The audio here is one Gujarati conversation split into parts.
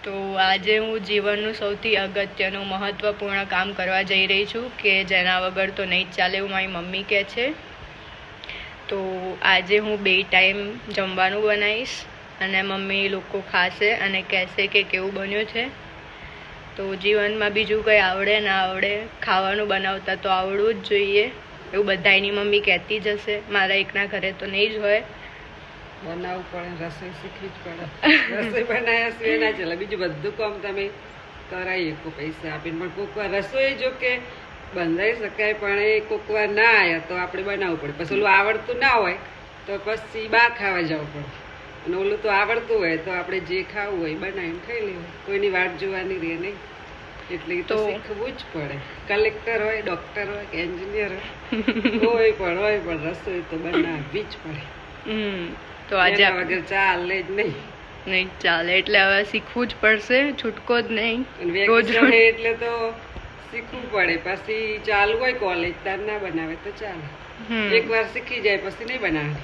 તો આજે હું જીવનનું સૌથી અગત્યનું મહત્ત્વપૂર્ણ કામ કરવા જઈ રહી છું કે જેના વગર તો નહીં જ ચાલે એવું મારી મમ્મી કહે છે. તો આજે હું 2 ટાઈમ જમવાનું બનાવીશ અને મમ્મી લોકો ખાશે અને કહેશે કે કેવું બન્યું છે. તો જીવનમાં બીજું કંઈ આવડે ના આવડે, ખાવાનું બનાવતા તો આવડવું જ જોઈએ એવું બધાની મમ્મી કહેતી જ હશે. મારા એકના ઘરે તો નહીં જ હોય. બનાવવું પડે, રસોઈ શીખવી જ પડે. રસોઈ બનાવ્યા સિવાય ના ચાલે. બીજું બધું કામ તમે કરાવી શકો પૈસા આપીને, પણ કોક વાર રસોઈ જો કે બંધાઈ શકાય, પણ એ કોક વાર ના આવ્યા તો આપણે બનાવવું પડે. પછી ઓલું આવડતું ના હોય તો પછી બહાર ખાવા જવું પડે, અને ઓલું તો આવડતું હોય તો આપણે જે ખાવું હોય બનાવીને ખાઈ લેવું. કોઈની વાટ જોવાની રહે નહીં. એટલે તો શીખવું જ પડે. કલેક્ટર હોય, ડોક્ટર હોય કે એન્જિનિયર હોય, કોઈ પણ રસોઈ તો બનાવવી જ પડે. તો આજે વગર ચાલે જ નહીં ચાલે, એટલે હવે શીખવું જ પડશે, છૂટકો જ નહીં. રોજ એટલે તો શીખવું પડે. પછી ચાલુ હોય કોલેજ તાર ના બનાવે તો ચાલે. એકવાર શીખી જાય પછી નહીં બનાવે,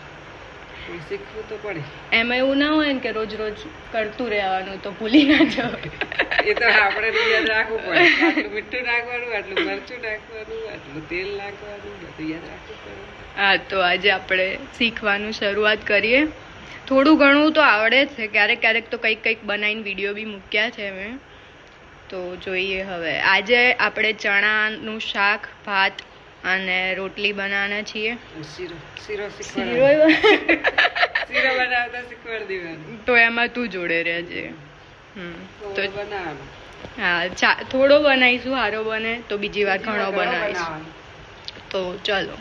શીખવું તો પડે. એમાં એવું ના હોય ને કે રોજ રોજ કરતું રહેવાનું તો ભૂલી ના જવાય. એ તો આપણે યાદ રાખવું પડે. આટલું મીઠું નાખવાનું, આટલું મરચું નાખવાનું, આટલું તેલ નાખવાનું, બધું યાદ રાખવું પડે. હા, તો આજે આપણે શીખવાનું શરૂઆત કરીએ. થોડું ઘણું તો આવડે છે, ક્યારેક ક્યારેક તો કંઈક બનાવીને વિડીયો બી મૂક્યા છે મેં. તો જોઈએ હવે. આજે આપણે ચણાનું શાક, ભાત અને રોટલી બનાવવાના છીએ. શીરો બનાવતા શીખવાડી દેવાનું. તો એમાં તું જોડે રહેજે. તો બનાવવાનું. હા, થોડો બનાવીશું, સારો બને તો બીજી વાર ઘણો બનાવીશું. તો ચલો.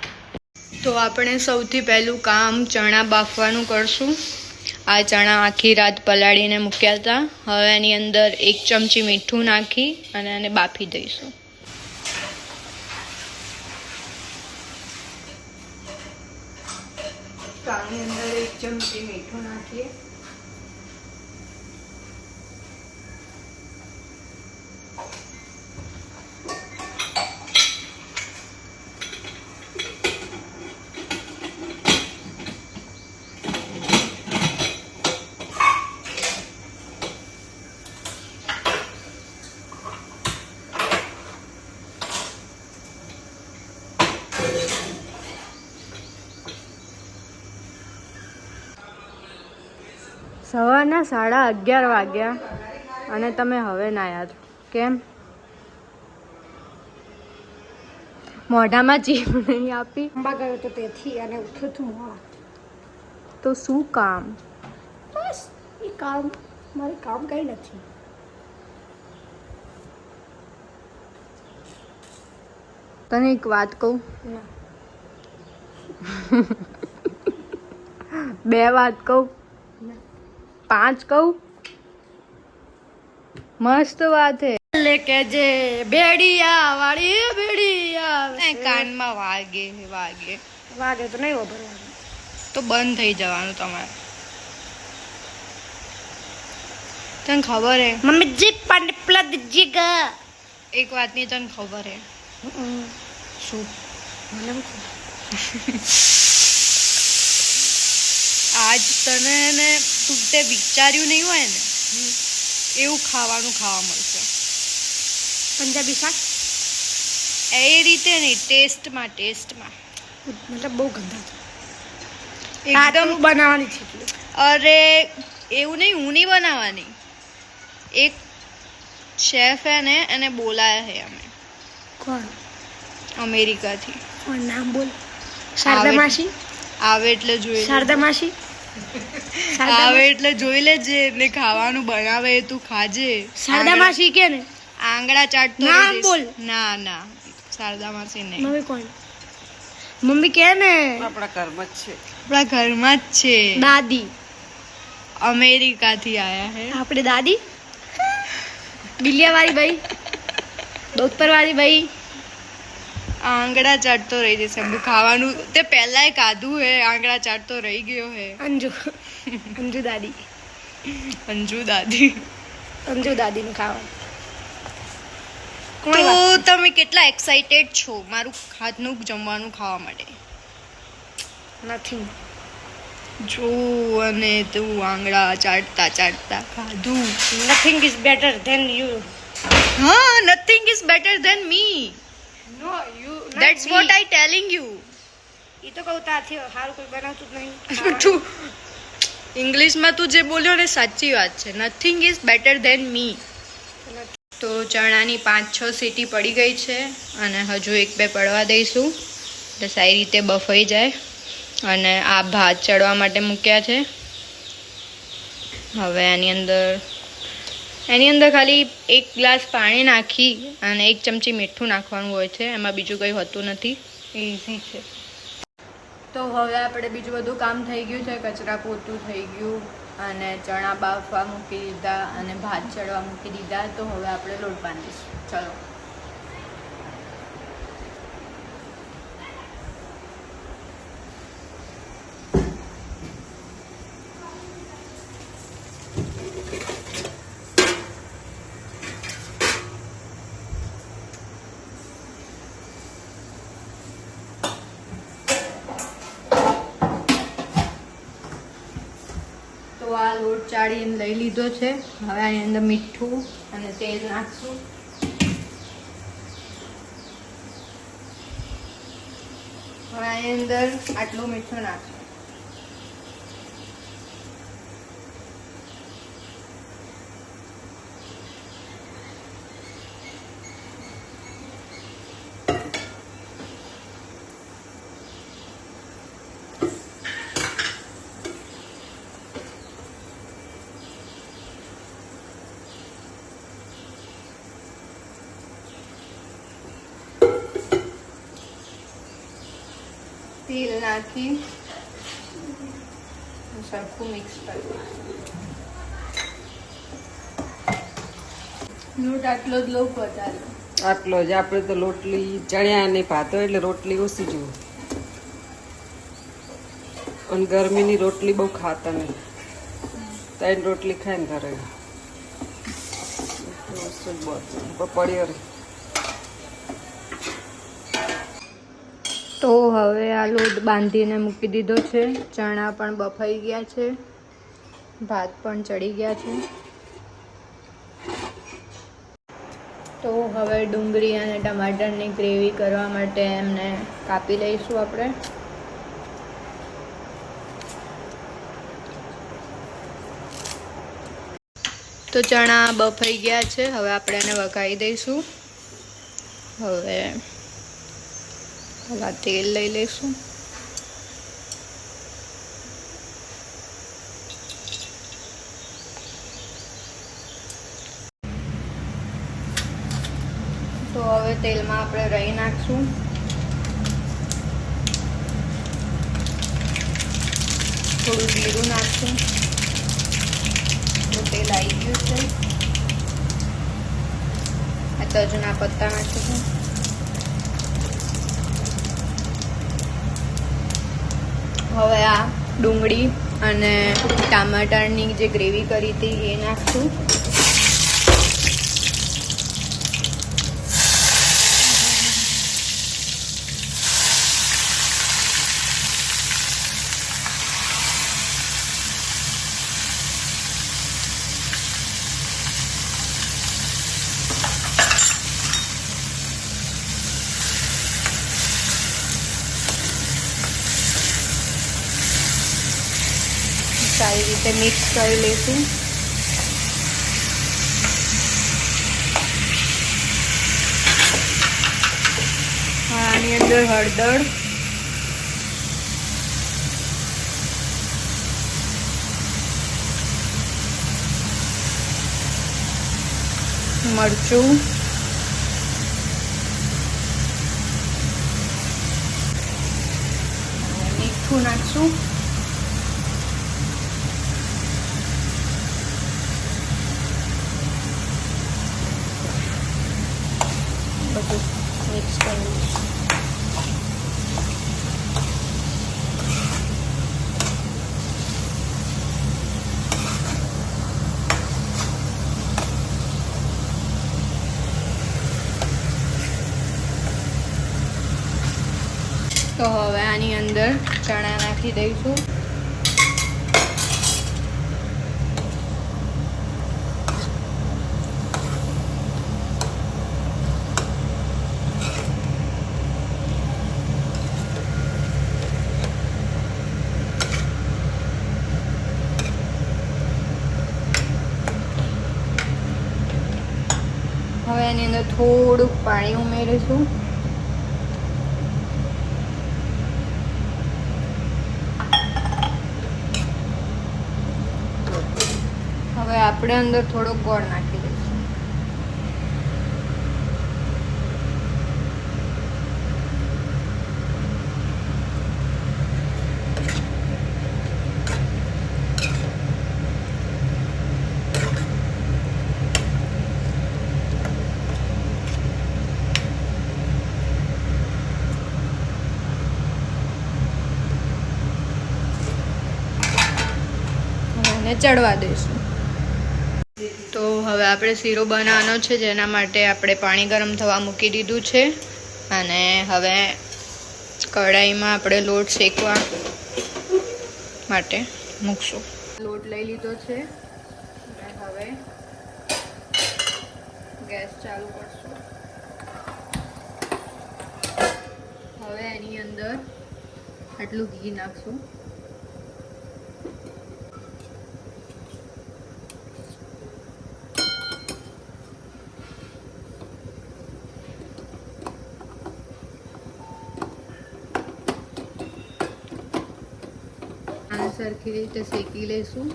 તો આપણે સૌથી પહેલું કામ ચણા બાફવાનું કરશું. આ ચણા આખી રાત પલાળીને મૂક્યા હતા. હવે એની અંદર 1 ચમચી મીઠું નાખી અને એને બાફી દઈશું. આની અંદર 1 ચમચી મીઠું નાખીએ. સવારના 11:30 વાગ્યા અને તમે હવે નાયા છો કેમ? મોઢામાં જીભ નહીં આપી? અંબા ગયો તો તેથી અને ઉઠ્યો છું મોડા. તો શું કામ? બસ એ કામ, મારે કામ કંઈ નથી. તને એક વાત કહું? ના. 2 વાત કહું? 5 કહું? મસ્ત વાત હે. લેકે જે બેડિયા વાળી બેડિયા કાનમાં વાગે તો નહીં વાપરવાનું. તો બંધ થઈ જવાનું તમારે. તને ખબર હે મમ્મી જી પાણી પીલા દીજીએગા. એક વાતની તને ખબર હે? શું? આજ તને ને તું તે વિચાર્યું નહીં હોય ને એવું ખાવાનું ખાવા મળશે. પંજાબી શાક? એ રીતે નહીં, ટેસ્ટમાં મતલબ બહુ ગંદા છે. એકદમ બનાવવાની છે. અરે એવું નહીં, હું નહીં બનાવવાની. એક શેફ હે ને, એને બોલાયા હે અમે. કોણ? અમેરિકાથી. કોણ? નામ બોલ. શારદા માસી આવે એટલે જોઈ શારદા માસી આવે એટલે જોઈ લેજે ને ખાવાનું બનાવે એ તું ખાજે. શારદા માસી કે ને આંગળા ચાટતો નામ બોલ. ના શારદા માસી નહીં. મમ્મી કોણ? મમ્મી કે ને આપણા ઘરમાં જ છે. આપણા ઘરમાં જ છે. દાદી અમેરિકાથી આયા હે. આપણે દાદી બિલિયા વાળી ભાઈ, ડોક્ટર વાળી ભાઈ. આંગળા ચાટતો રહી જશે. ખાવાનું તે પહેલાય ખાધું હે, આંગળા ચાટતો રહી ગયો હે. અંજુ દાદી નું ખાવાનું. તો તમે કેટલા એક્સાઇટેડ છો મારું હાથનું જમવાનું ખાવા માટે? નથી. જો અને તું આંગળા ચાટતા ચાટતા ખાધું. Nothing is better than you. હા, nothing is better than me. No you. That's what I telling you. ઈ તો કહું તાથી સારું કોઈ બનાવતું જ નહીં. તું ઇંગ્લિશમાં તું જે બોલ્યો ને સાચી વાત છે. નથિંગ ઇઝ બેટર ધેન મી. તો ચણાની 5-6 સીટી પડી ગઈ છે અને હજુ 1-2 પડવા દઈશું એટલે સારી રીતે બફાઈ જાય. અને આ ભાત ચડવા માટે મૂક્યા છે. હવે એની અંદર ખાલી 1 ગ્લાસ પાણી નાખી અને 1 ચમચી મીઠું નાખવાનું હોય છે. એમાં બીજું કંઈ હોતું નથી. ઇઝી છે. તો હવે આપણે બીજું બધું કામ થઈ ગયું છે. કચરા પોતું થઈ ગયું અને ચણા બાફવા મૂકી દીધા અને ભાત ચડવા મૂકી દીધા. તો હવે આપણે લોટ બાંધીશું. ચલો. તો આ લોટ ચાળીને લઈ લીધો છે. હવે આની અંદર મીઠું અને તેલ નાખશું. હવે આની અંદર આટલું મીઠું નાખશું. તેલ નાખી સરખું મિક્સ કરી. લોટ આટલો જ લોટ વધારે. આટલો જ. આપણે તો રોટલી ચણ્યા ને ભાત હોય એટલે રોટલી ઓછી જુઓ. અને ગરમીની રોટલી બહુ ખાતા નહીં. 3 રોટલી ખાય ને ઘરે પડી રે. તો હવે આ લોટ બાંધીને મૂકી દીધો છે. ચણા પણ બફાઈ ગયા છે. ભાત પણ ચડી ગયા છે. તો હવે ડુંગળી અને ટમાટરની ગ્રેવી કરવા માટે એમને કાપી લઈશું આપણે. તો ચણા બફાઈ ગયા છે. હવે આપણે એને વઘારી દઈશું. હવે તેલ લઈ લઈશું. તો હવે તેલમાં આપણે રાઈ નાખશું. થોડું જીરું નાખશું. તો તેલ આવી ગયું છે. આ તજના પત્તા નાખીશું. હવે આ ડુંગળી અને ટામેટાની જે ગ્રેવી કરી હતી એ નાખશું. સારી રીતે મિક્સ કરી લઈશું. આની અંદર હળદર, મરચું, મીઠું નાખશું. બધું મિક્સ કરી તો હવે આની અંદર ચણા નાખી દઈશું. હવે એની અંદર થોડુંક પાણી ઉમેરીશું. હવે આપણે અંદર થોડો ગોળ નાખી દઈશું. એને ચડવા દઈશું. તો હવે આપણે શીરો બનાવવાનો છે, જેના માટે આપણે પાણી ગરમ થવા મૂકી દીધું છે અને હવે કઢાઈમાં આપણે લોટ શેકવા માટે મૂકશું. લોટ લઈ લીધો છે અને હવે ગેસ ચાલુ કરશું. હવે એની અંદર આટલું ઘી નાખશું. સરખી રીતે શેકી લઈશું.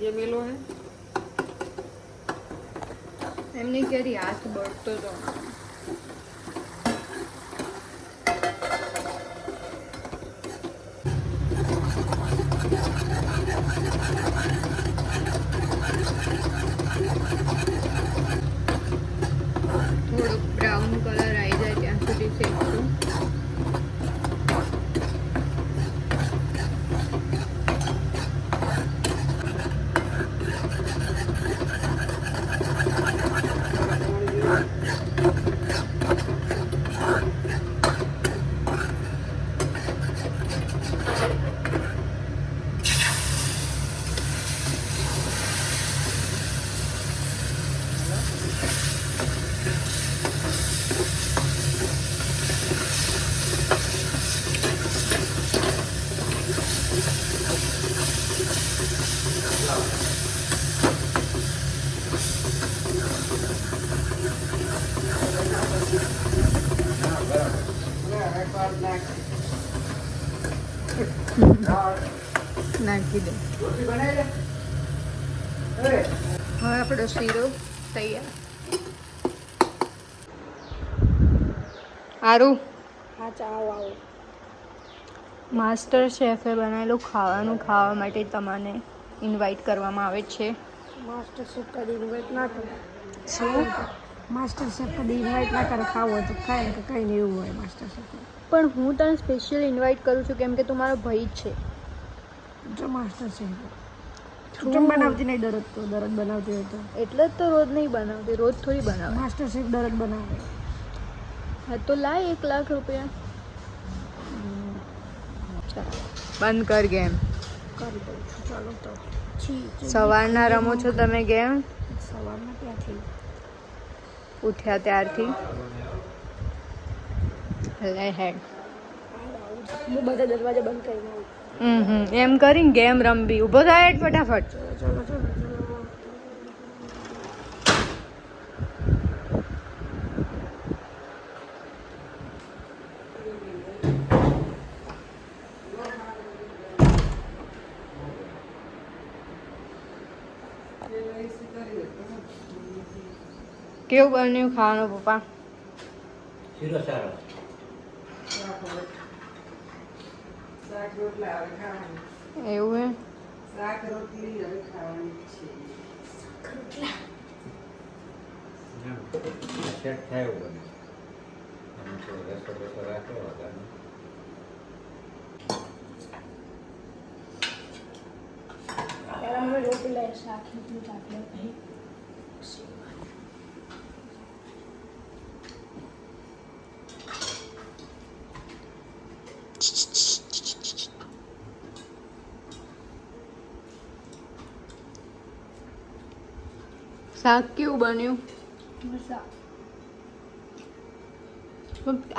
ये मेलो है એમની ક્યારે હાથ બળતો હતો. થોડોક બ્રાઉન કલર આવી જાય ત્યાં સુધી શેકશું. નાખી દે. હવે આપણો શીરો તૈયાર. આરું હા ચાલો આવો. માસ્ટર શેફે બનાવેલું ખાવાનું ખાવા માટે તમને ઇન્વાઇટ કરવામાં આવે છે. માસ્ટર શેફ કદી ઇન્વાઇટ ના કરે. શું? માસ્ટર શેફ કદી ઇન્વાઇટ ના કરે. ખાવો તો ખાય કે કંઈ નહીં એવું હોય માસ્ટર શેફ. પણ હું તને સ્પેશિયલ ઇન્વાઇટ કરું છું કેમ કે તું મારો ભાઈ છે. જો માસ્ટર શેફ કેમ બનાવતી નહીં દરરોજ? તો દરરોજ બનાવતી હોય તો એટલે જ તો રોજ નહીં બનાવતી. રોજ થોડી બનાવે. માસ્ટર શેફ દરરોજ બનાવે. હા તો લાય 1 લાખ રૂપિયા. બંધ કર ગેમ. કરી દઉં છું. ચાલો તો સવારના રમો છો તમે ગેમ? સવારના ત્યાંથી ઉઠ્યા ત્યારથી. લે હેડ. હું બધા દરવાજા બંધ કરીને આવું. એમ કરીને ગેમ રમવી. ઊભો થાય હેડ ફટાફટ. ચલો ચલો ચલો. કેવું બન્યું ખાવાનું પપ્પા? શીરો સારો. શાક રોટલા હવે ખાવાની. એવું હે? શાક રોટલી હવે ખાવાની છે. સેટ થાય એવું બને. અને તો રસો બસો રાખ્યો વગરનો. પહેલાં મને રોટી લઈ શાક એટલું ચાખલે પછી શાક કેવું બન્યું? મસા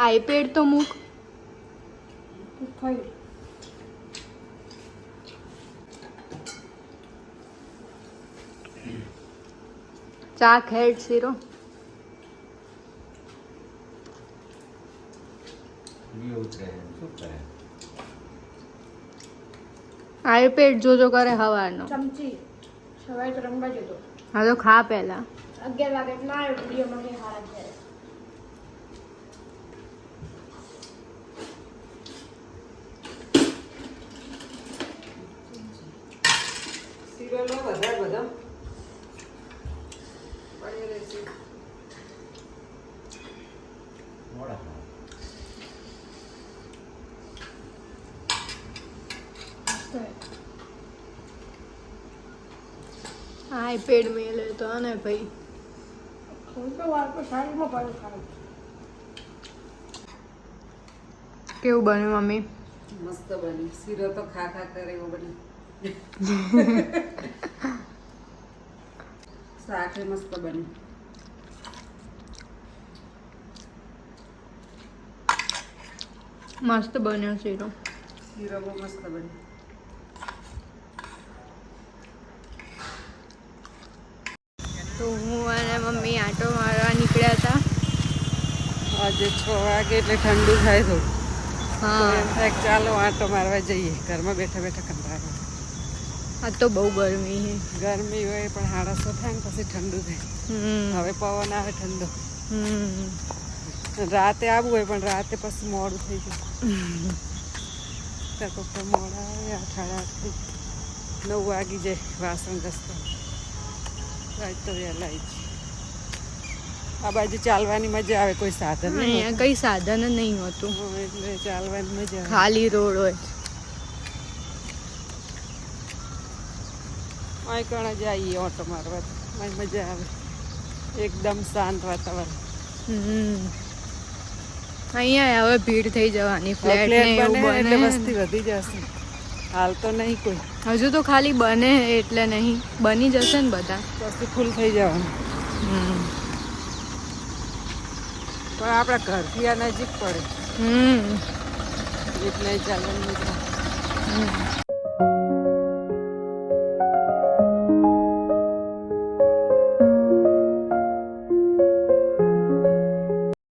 આઈપેડ તો મૂક. થઈ ચા ખેડ શીરો બી ઉતરે શું કરે આ પેટ જોજો કરે હવાનો ચમચી સવારે તો રમવા જતો હા તો ખા પહેલા 11 વાગે ના આવ્યો વિડીયો માં કે હારા છે શીરો લો વધારે બધો પડી રહેશે મોડા આ પેટ મેલે તો ને ભાઈ કોઈ તો વાર પર સાઈડમાં પડે ખાય કેવું બન્યું મમ્મી મસ્ત બની શીરો તો ખા ખા કરે એવો બની શાક એ મસ્ત બની મસ્ત બન્યો શીરો શીરો બહુ મસ્ત બની તો હું અને મમ્મી આંટો મારવા નીકળ્યા હતા આજે 6 વાગે એટલે ઠંડુ થાય થોડું તો હા એમ થાય કે ચાલો આંટો મારવા જઈએ ઘરમાં બેઠા બેઠા કંટાળો આ તો બહુ ગરમી છે ગરમી હોય પણ 6:30 થાય ને પછી ઠંડુ થાય હવે પવન આવે ઠંડો રાતે આવવું હોય પણ રાતે પછી મોડું થઈ જાય ત્યાં પપ્પા મોડા આવે 8:30 9 વાગી જાય વાસણ ઘસતા રાત તો વહેલા આવી જાય આ બાજુ ચાલવાની મજા આવે કોઈ સાધન નહીં અહીંયા કઈ સાધન જ નહીં હોતું હોતું. એટલે ચાલવાની મજા આવે ખાલી રોડ હોય અહીં કણ જઈએ ઓટો મારવા અહીં મજા આવે એકદમ શાંત વાતાવરણ અહીંયા હવે ભીડ થઈ જવાની ફ્લેટ ને ફ્લેટ એવું બને એટલે બને વસ્તી વધી જશે હાલ તો નહીં કોઈ હજુ તો ખાલી બને એટલે નહીં બની જશે ને બધા પછી ફૂલ થઈ જવાનું પણ આપણા ઘરથી આ નજીક પડે એટલે ચાલવાની મજા આવે.